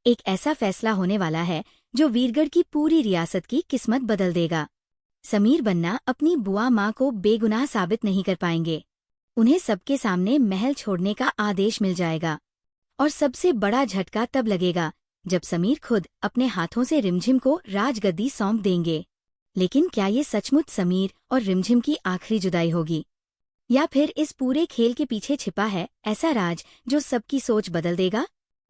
एक ऐसा फैसला होने वाला है जो वीरगढ़ की पूरी रियासत की किस्मत बदल देगा। समीर बन्ना अपनी बुआ माँ को बेगुनाह साबित नहीं कर पाएंगे। उन्हें सबके सामने महल छोड़ने का आदेश मिल जाएगा। और सबसे बड़ा झटका तब लगेगा जब समीर खुद अपने हाथों से रिमझिम को राजगद्दी सौंप देंगे। लेकिन क्या ये सचमुच समीर और रिमझिम की आखिरी जुदाई होगी, या फिर इस पूरे खेल के पीछे छिपा है ऐसा राज जो सबकी सोच बदल देगा?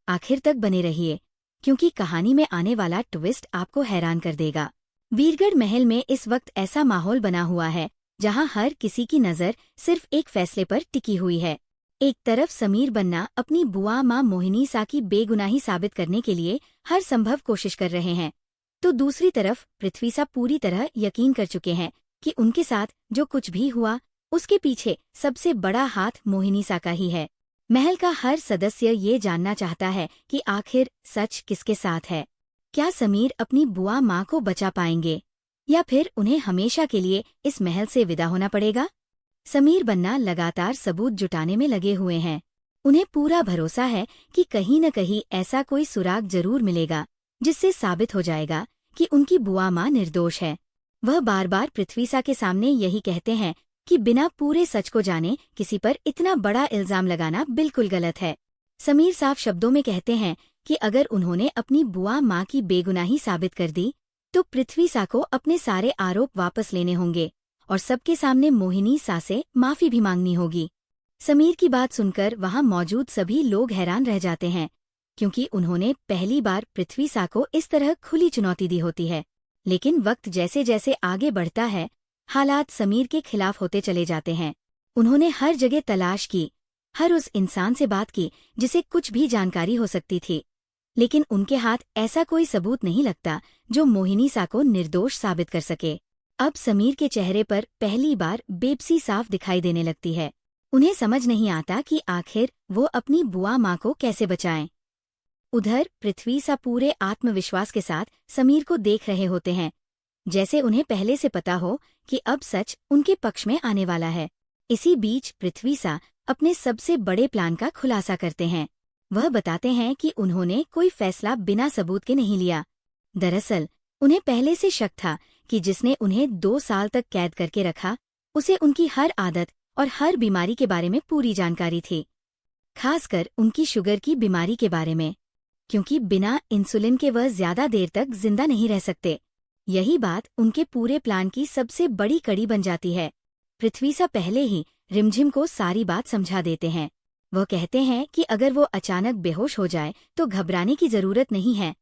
आखिर तक बने रहिए, क्योंकि कहानी में आने वाला ट्विस्ट आपको हैरान कर देगा। वीरगढ़ महल में इस वक्त ऐसा माहौल बना हुआ है जहां हर किसी की नज़र सिर्फ एक फैसले पर टिकी हुई है। एक तरफ समीर बन्ना अपनी बुआ माँ मोहिनी सा की बेगुनाही साबित करने के लिए हर संभव कोशिश कर रहे हैं, तो दूसरी तरफ पृथ्वी सा पूरी तरह यकीन कर चुके हैं कि उनके साथ जो कुछ भी हुआ उसके पीछे सबसे बड़ा हाथ मोहिनी सा का ही है। महल का हर सदस्य ये जानना चाहता है कि आखिर सच किसके साथ है। क्या समीर अपनी बुआ माँ को बचा पाएंगे, या फिर उन्हें हमेशा के लिए इस महल से विदा होना पड़ेगा? समीर बन्ना लगातार सबूत जुटाने में लगे हुए हैं। उन्हें पूरा भरोसा है कि कहीं न कहीं ऐसा कोई सुराग जरूर मिलेगा जिससे साबित हो जाएगा कि उनकी बुआ माँ निर्दोष है। वह बार बार पृथ्वी सा के सामने यही कहते हैं कि बिना पूरे सच को जाने किसी पर इतना बड़ा इल्जाम लगाना बिल्कुल गलत है। समीर साफ शब्दों में कहते हैं कि अगर उन्होंने अपनी बुआ माँ की बेगुनाही साबित कर दी तो पृथ्वी सा को अपने सारे आरोप वापस लेने होंगे और सबके सामने मोहिनी सा से माफी भी मांगनी होगी। समीर की बात सुनकर वहां मौजूद सभी लोग हैरान रह जाते हैं, क्योंकि उन्होंने पहली बार पृथ्वी सा को इस तरह खुली चुनौती दी होती है। लेकिन वक्त जैसे जैसे आगे बढ़ता है, हालात समीर के खिलाफ होते चले जाते हैं। उन्होंने हर जगह तलाश की, हर उस इंसान से बात की जिसे कुछ भी जानकारी हो सकती थी, लेकिन उनके हाथ ऐसा कोई सबूत नहीं लगता जो मोहिनी सा को निर्दोष साबित कर सके। अब समीर के चेहरे पर पहली बार बेबसी साफ दिखाई देने लगती है। उन्हें समझ नहीं आता कि आखिर वो अपनी बुआ माँ को कैसे बचाएं। उधर पृथ्वी सा पूरे आत्मविश्वास के साथ समीर को देख रहे होते हैं, जैसे उन्हें पहले से पता हो कि अब सच उनके पक्ष में आने वाला है। इसी बीच पृथ्वी सा अपने सबसे बड़े प्लान का खुलासा करते हैं। वह बताते हैं कि उन्होंने कोई फैसला बिना सबूत के नहीं लिया। दरअसल उन्हें पहले से शक था कि जिसने उन्हें 2 साल तक कैद करके रखा उसे उनकी हर आदत और हर बीमारी के बारे में पूरी जानकारी थी, खासकर उनकी शुगर की बीमारी के बारे में, क्योंकि बिना इंसुलिन के वह ज्यादा देर तक जिंदा नहीं रह सकते। यही बात उनके पूरे प्लान की सबसे बड़ी कड़ी बन जाती है। पृथ्वी सा पहले ही रिमझिम को सारी बात समझा देते हैं। वह कहते हैं कि अगर वो अचानक बेहोश हो जाए तो घबराने की जरूरत नहीं है,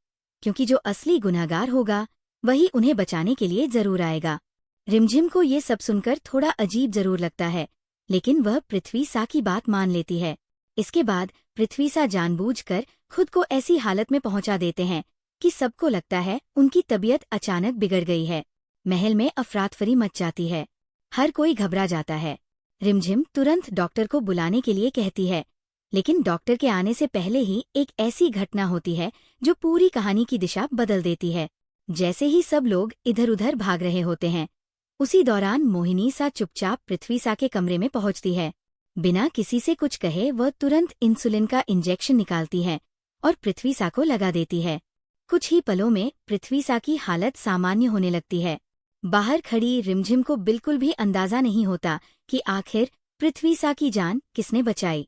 क्योंकि जो असली गुनहगार होगा वही उन्हें बचाने के लिए जरूर आएगा। रिमझिम को ये सब सुनकर थोड़ा अजीब जरूर लगता है, लेकिन वह पृथ्वी सा की बात मान लेती है। इसके बाद पृथ्वी सा जानबूझकर खुद को ऐसी हालत में पहुंचा देते हैं कि सबको लगता है उनकी तबीयत अचानक बिगड़ गई है। महल में अफरातफरी मच जाती है, हर कोई घबरा जाता है। रिमझिम तुरंत डॉक्टर को बुलाने के लिए कहती है, लेकिन डॉक्टर के आने से पहले ही एक ऐसी घटना होती है जो पूरी कहानी की दिशा बदल देती है। जैसे ही सब लोग इधर उधर भाग रहे होते हैं, उसी दौरान मोहिनी सा चुपचाप पृथ्वी सा के कमरे में पहुंचती है। बिना किसी से कुछ कहे वह तुरंत इंसुलिन का इंजेक्शन निकालती है और पृथ्वी सा को लगा देती है। कुछ ही पलों में पृथ्वी सा की हालत सामान्य होने लगती है। बाहर खड़ी रिमझिम को बिल्कुल भी अंदाजा नहीं होता कि आखिर पृथ्वी सा की जान किसने बचाई।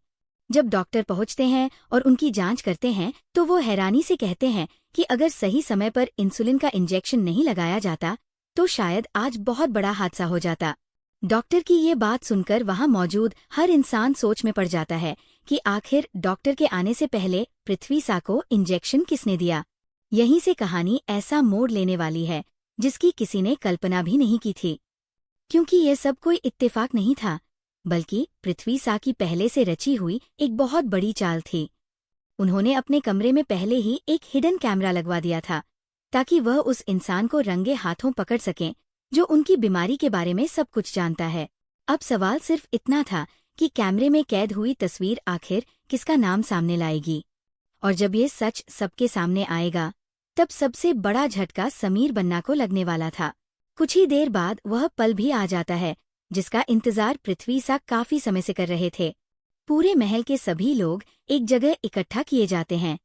जब डॉक्टर पहुंचते हैं और उनकी जांच करते हैं तो वो हैरानी से कहते हैं कि अगर सही समय पर इंसुलिन का इंजेक्शन नहीं लगाया जाता तो शायद आज बहुत बड़ा हादसा हो जाता। डॉक्टर की ये बात सुनकर वहां मौजूद हर इंसान सोच में पड़ जाता है कि आखिर डॉक्टर के आने से पहले पृथ्वी सा को इंजेक्शन किसने दिया। यहीं से कहानी ऐसा मोड़ लेने वाली है जिसकी किसी ने कल्पना भी नहीं की थी, क्योंकि ये सब कोई इत्तेफाक नहीं था, बल्कि पृथ्वी सा की पहले से रची हुई एक बहुत बड़ी चाल थी। उन्होंने अपने कमरे में पहले ही एक हिडन कैमरा लगवा दिया था, ताकि वह उस इंसान को रंगे हाथों पकड़ सकें जो उनकी बीमारी के बारे में सब कुछ जानता है। अब सवाल सिर्फ इतना था कि कैमरे में कैद हुई तस्वीर आखिर किसका नाम सामने लाएगी, और जब ये सच सबके सामने आएगा तब सबसे बड़ा झटका समीर बन्ना को लगने वाला था। कुछ ही देर बाद वह पल भी आ जाता है जिसका इंतजार पृथ्वी सा काफी समय से कर रहे थे। पूरे महल के सभी लोग एक जगह इकट्ठा किए जाते हैं।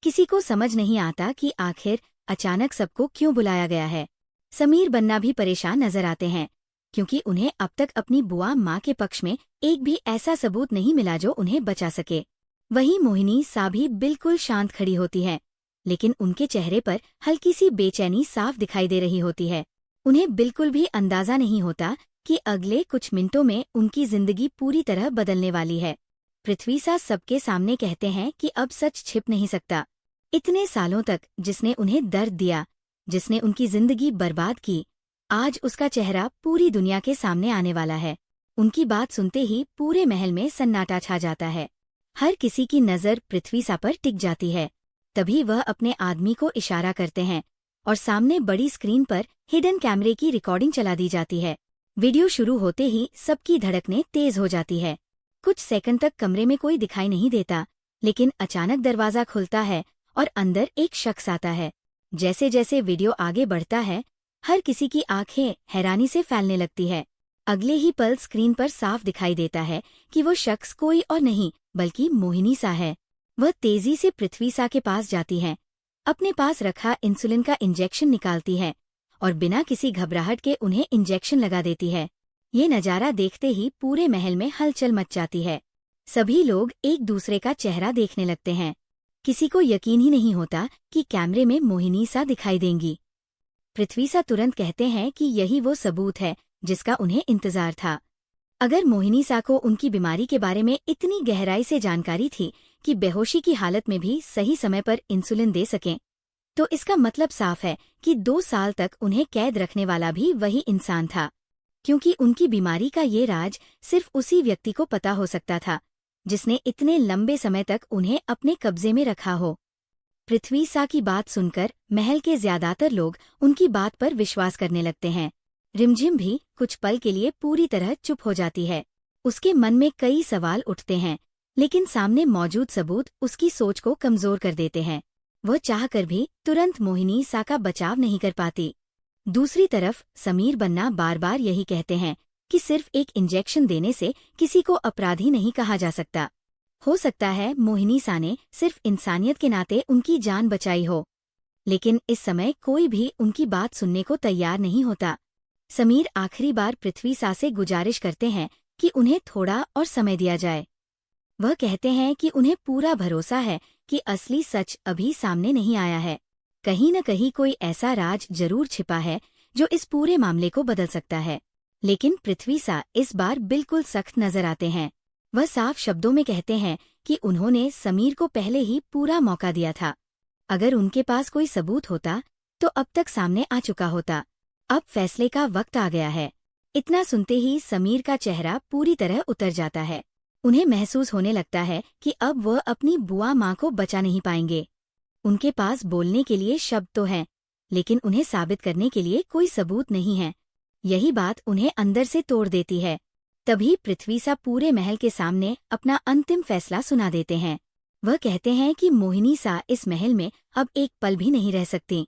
किसी को समझ नहीं आता कि आखिर अचानक सबको क्यों बुलाया गया है। समीर बन्ना भी परेशान नजर आते हैं, क्योंकि उन्हें अब तक अपनी बुआ माँ के पक्ष में एक भी ऐसा सबूत नहीं मिला जो उन्हें बचा सके। वहीं मोहिनी सा भी बिल्कुल शांत खड़ी होती है, लेकिन उनके चेहरे पर हल्की सी बेचैनी साफ दिखाई दे रही होती है। उन्हें बिल्कुल भी अंदाजा नहीं होता कि अगले कुछ मिनटों में उनकी जिंदगी पूरी तरह बदलने वाली है। पृथ्वी सा सबके सामने कहते हैं कि अब सच छिप नहीं सकता। इतने सालों तक जिसने उन्हें दर्द दिया, जिसने उनकी जिंदगी बर्बाद की, आज उसका चेहरा पूरी दुनिया के सामने आने वाला है। उनकी बात सुनते ही पूरे महल में सन्नाटा छा जाता है। हर किसी की नज़र पृथ्वी सा पर टिक जाती है। तभी वह अपने आदमी को इशारा करते हैं और सामने बड़ी स्क्रीन पर हिडन कैमरे की रिकॉर्डिंग चला दी जाती है। वीडियो शुरू होते ही सबकी धड़कनें तेज हो जाती है। कुछ सेकंड तक कमरे में कोई दिखाई नहीं देता, लेकिन अचानक दरवाजा खुलता है और अंदर एक शख्स आता है। जैसे जैसे वीडियो आगे बढ़ता है, हर किसी की आंखें हैरानी से फैलने लगती है। अगले ही पल स्क्रीन पर साफ दिखाई देता है कि वो शख्स कोई और नहीं बल्कि मोहिनी सा है। वह तेजी से पृथ्वी सा के पास जाती है, अपने पास रखा इंसुलिन का इंजेक्शन निकालती है और बिना किसी घबराहट के उन्हें इंजेक्शन लगा देती है। ये नज़ारा देखते ही पूरे महल में हलचल मच जाती है। सभी लोग एक दूसरे का चेहरा देखने लगते हैं। किसी को यकीन ही नहीं होता कि कैमरे में मोहिनी सा दिखाई देंगी। पृथ्वी सा तुरंत कहते हैं कि यही वो सबूत है जिसका उन्हें इंतजार था। अगर मोहिनी सा को उनकी बीमारी के बारे में इतनी गहराई से जानकारी थी कि बेहोशी की हालत में भी सही समय पर इंसुलिन दे सकें, तो इसका मतलब साफ है कि 2 साल तक उन्हें कैद रखने वाला भी वही इंसान था, क्योंकि उनकी बीमारी का ये राज सिर्फ उसी व्यक्ति को पता हो सकता था जिसने इतने लंबे समय तक उन्हें अपने कब्जे में रखा हो। पृथ्वी सा की बात सुनकर महल के ज्यादातर लोग उनकी बात पर विश्वास करने लगते हैं। रिमझिम भी कुछ पल के लिए पूरी तरह चुप हो जाती है। उसके मन में कई सवाल उठते हैं, लेकिन सामने मौजूद सबूत उसकी सोच को कमजोर कर देते हैं। वह चाहकर भी तुरंत मोहिनी सा का बचाव नहीं कर पाती। दूसरी तरफ समीर बन्ना बार बार यही कहते हैं कि सिर्फ एक इंजेक्शन देने से किसी को अपराधी नहीं कहा जा सकता। हो सकता है मोहिनी सा ने सिर्फ इंसानियत के नाते उनकी जान बचाई हो, लेकिन इस समय कोई भी उनकी बात सुनने को तैयार नहीं होता। समीर आखिरी बार पृथ्वी सा से गुजारिश करते हैं कि उन्हें थोड़ा और समय दिया जाए। वह कहते हैं कि उन्हें पूरा भरोसा है कि असली सच अभी सामने नहीं आया है। कहीं न कहीं कोई ऐसा राज जरूर छिपा है जो इस पूरे मामले को बदल सकता है। लेकिन पृथ्वी सा इस बार बिल्कुल सख्त नजर आते हैं। वह साफ शब्दों में कहते हैं कि उन्होंने समीर को पहले ही पूरा मौका दिया था। अगर उनके पास कोई सबूत होता तो अब तक सामने आ चुका होता। अब फैसले का वक्त आ गया है। इतना सुनते ही समीर का चेहरा पूरी तरह उतर जाता है। उन्हें महसूस होने लगता है कि अब वह अपनी बुआ माँ को बचा नहीं पाएंगे। उनके पास बोलने के लिए शब्द तो हैं, लेकिन उन्हें साबित करने के लिए कोई सबूत नहीं है। यही बात उन्हें अंदर से तोड़ देती है। तभी पृथ्वी सा पूरे महल के सामने अपना अंतिम फैसला सुना देते हैं। वह कहते हैं कि मोहिनी सा इस महल में अब एक पल भी नहीं रह सकती,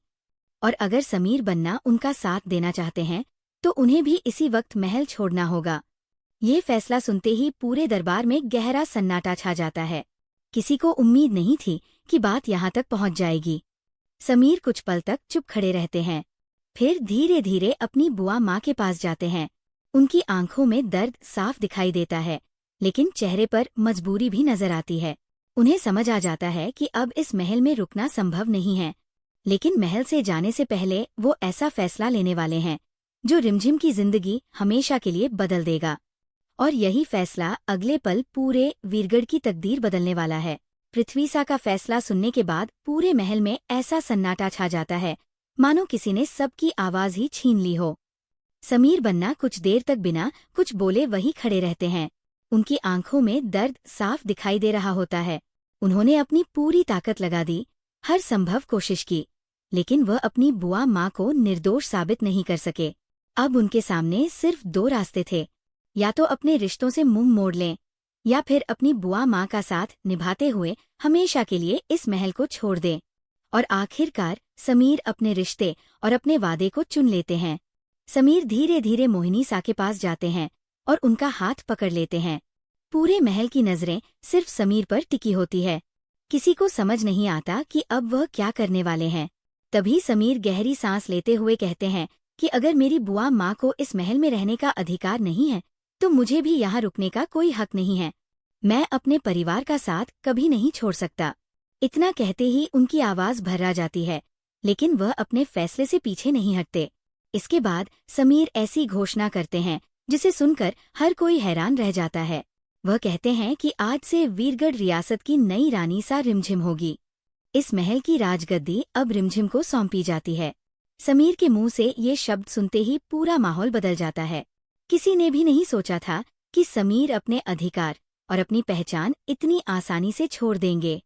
और अगर समीर बन्ना उनका साथ देना चाहते हैं तो उन्हें भी इसी वक्त महल छोड़ना होगा। ये फैसला सुनते ही पूरे दरबार में गहरा सन्नाटा छा जाता है। किसी को उम्मीद नहीं थी कि बात यहाँ तक पहुँच जाएगी। समीर कुछ पल तक चुप खड़े रहते हैं, फिर धीरे धीरे अपनी बुआ माँ के पास जाते हैं। उनकी आंखों में दर्द साफ दिखाई देता है, लेकिन चेहरे पर मजबूरी भी नजर आती है। उन्हें समझ आ जाता है कि अब इस महल में रुकना संभव नहीं है, लेकिन महल से जाने से पहले वो ऐसा फैसला लेने वाले हैं जो रिमझिम की जिंदगी हमेशा के लिए बदल देगा। और यही फैसला अगले पल पूरे वीरगढ़ की तकदीर बदलने वाला है। पृथ्वी सा का फैसला सुनने के बाद पूरे महल में ऐसा सन्नाटा छा जाता है मानो किसी ने सबकी आवाज ही छीन ली हो। समीर बन्ना कुछ देर तक बिना कुछ बोले वहीं खड़े रहते हैं। उनकी आंखों में दर्द साफ दिखाई दे रहा होता है। उन्होंने अपनी पूरी ताकत लगा दी, हर संभव कोशिश की, लेकिन वह अपनी बुआ माँ को निर्दोष साबित नहीं कर सके। अब उनके सामने सिर्फ 2 रास्ते थे, या तो अपने रिश्तों से मुंह मोड़ लें, या फिर अपनी बुआ माँ का साथ निभाते हुए हमेशा के लिए इस महल को छोड़ दें। और आखिरकार समीर अपने रिश्ते और अपने वादे को चुन लेते हैं। समीर धीरे धीरे मोहिनी सा के पास जाते हैं और उनका हाथ पकड़ लेते हैं। पूरे महल की नजरें सिर्फ समीर पर टिकी होती है। किसी को समझ नहीं आता कि अब वह क्या करने वाले हैं। तभी समीर गहरी सांस लेते हुए कहते हैं कि अगर मेरी बुआ माँ को इस महल में रहने का अधिकार नहीं है तो मुझे भी यहाँ रुकने का कोई हक नहीं है। मैं अपने परिवार का साथ कभी नहीं छोड़ सकता। इतना कहते ही उनकी आवाज भर्रा जाती है, लेकिन वह अपने फैसले से पीछे नहीं हटते। इसके बाद समीर ऐसी घोषणा करते हैं जिसे सुनकर हर कोई हैरान रह जाता है। वह कहते हैं कि आज से वीरगढ़ रियासत की नई रानी सा रिमझिम होगी। इस महल की राजगद्दी अब रिमझिम को सौंपी जाती है। समीर के मुंह से ये शब्द सुनते ही पूरा माहौल बदल जाता है। किसी ने भी नहीं सोचा था कि समीर अपने अधिकार और अपनी पहचान इतनी आसानी से छोड़ देंगे,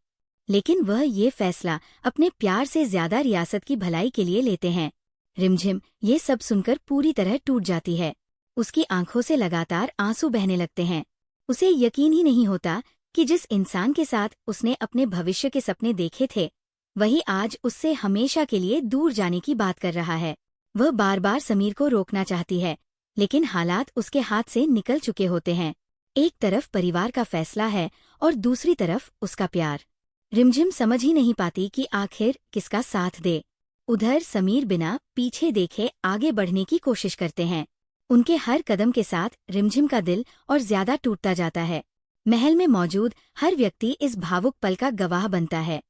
लेकिन वह ये फैसला अपने प्यार से ज्यादा रियासत की भलाई के लिए लेते हैं। रिमझिम ये सब सुनकर पूरी तरह टूट जाती है। उसकी आंखों से लगातार आंसू बहने लगते हैं। उसे यकीन ही नहीं होता कि जिस इंसान के साथ उसने अपने भविष्य के सपने देखे थे, वही आज उससे हमेशा के लिए दूर जाने की बात कर रहा है। वह बार बार समीर को रोकना चाहती है, लेकिन हालात उसके हाथ से निकल चुके होते हैं। एक तरफ परिवार का फैसला है और दूसरी तरफ उसका प्यार। रिमझिम समझ ही नहीं पाती कि आखिर किसका साथ दे। उधर समीर बिना पीछे देखे आगे बढ़ने की कोशिश करते हैं। उनके हर कदम के साथ रिमझिम का दिल और ज्यादा टूटता जाता है। महल में मौजूद हर व्यक्ति इस भावुक पल का गवाह बनता है।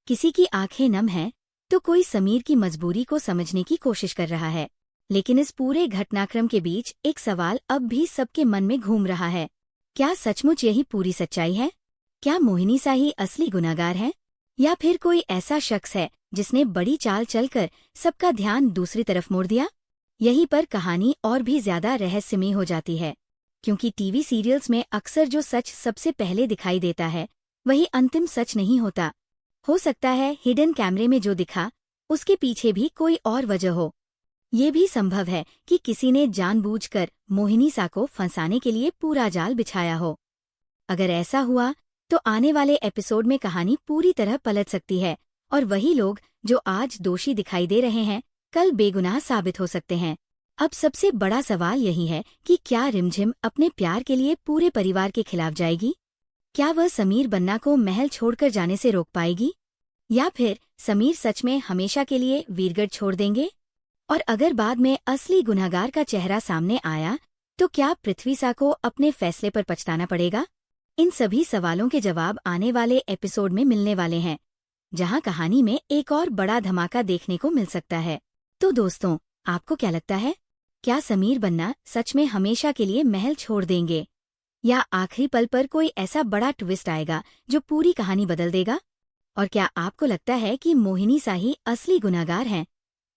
किसी की आंखें नम हैं, तो कोई समीर की मजबूरी को समझने की कोशिश कर रहा है। लेकिन इस पूरे घटनाक्रम के बीच एक सवाल अब भी सबके मन में घूम रहा है। क्या सचमुच यही पूरी सच्चाई है? क्या मोहिनी सा ही असली गुनहगार है, या फिर कोई ऐसा शख्स है जिसने बड़ी चाल चलकर सबका ध्यान दूसरी तरफ मोड़ दिया? यहीं पर कहानी और भी ज्यादा रहस्यमय हो जाती है, क्योंकि टीवी सीरियल्स में अक्सर जो सच सबसे पहले दिखाई देता है वही अंतिम सच नहीं होता। हो सकता है हिडन कैमरे में जो दिखा उसके पीछे भी कोई और वजह हो। ये भी संभव है कि किसी ने जानबूझकर मोहिनी सा को फंसाने के लिए पूरा जाल बिछाया हो। अगर ऐसा हुआ तो आने वाले एपिसोड में कहानी पूरी तरह पलट सकती है और वही लोग जो आज दोषी दिखाई दे रहे हैं कल बेगुनाह साबित हो सकते हैं। अब सबसे बड़ा सवाल यही है कि क्या रिमझिम अपने प्यार के लिए पूरे परिवार के खिलाफ जाएगी? क्या वह समीर बन्ना को महल छोड़कर जाने से रोक पाएगी, या फिर समीर सच में हमेशा के लिए वीरगढ़ छोड़ देंगे? और अगर बाद में असली गुनहगार का चेहरा सामने आया तो क्या पृथ्वी सा को अपने फैसले पर पछताना पड़ेगा? इन सभी सवालों के जवाब आने वाले एपिसोड में मिलने वाले हैं, जहां कहानी में एक और बड़ा धमाका देखने को मिल सकता है। तो दोस्तों, आपको क्या लगता है? क्या समीर बन्ना सच में हमेशा के लिए महल छोड़ देंगे, या आखिरी पल पर कोई ऐसा बड़ा ट्विस्ट आएगा जो पूरी कहानी बदल देगा? और क्या आपको लगता है कि मोहिनी सा ही असली गुनहगार हैं,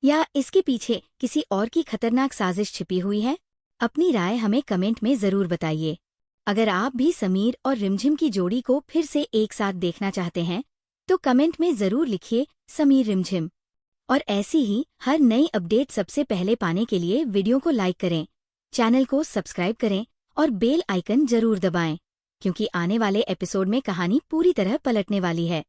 या इसके पीछे किसी और की खतरनाक साजिश छिपी हुई है? अपनी राय हमें कमेंट में जरूर बताइए। अगर आप भी समीर और रिमझिम की जोड़ी को फिर से एक साथ देखना चाहते हैं तो कमेंट में जरूर लिखिए समीर रिमझिम। और ऐसी ही हर नई अपडेट सबसे पहले पाने के लिए वीडियो को लाइक करें, चैनल को सब्सक्राइब करें और बेल आइकन जरूर दबाएं, क्योंकि आने वाले एपिसोड में कहानी पूरी तरह पलटने वाली है।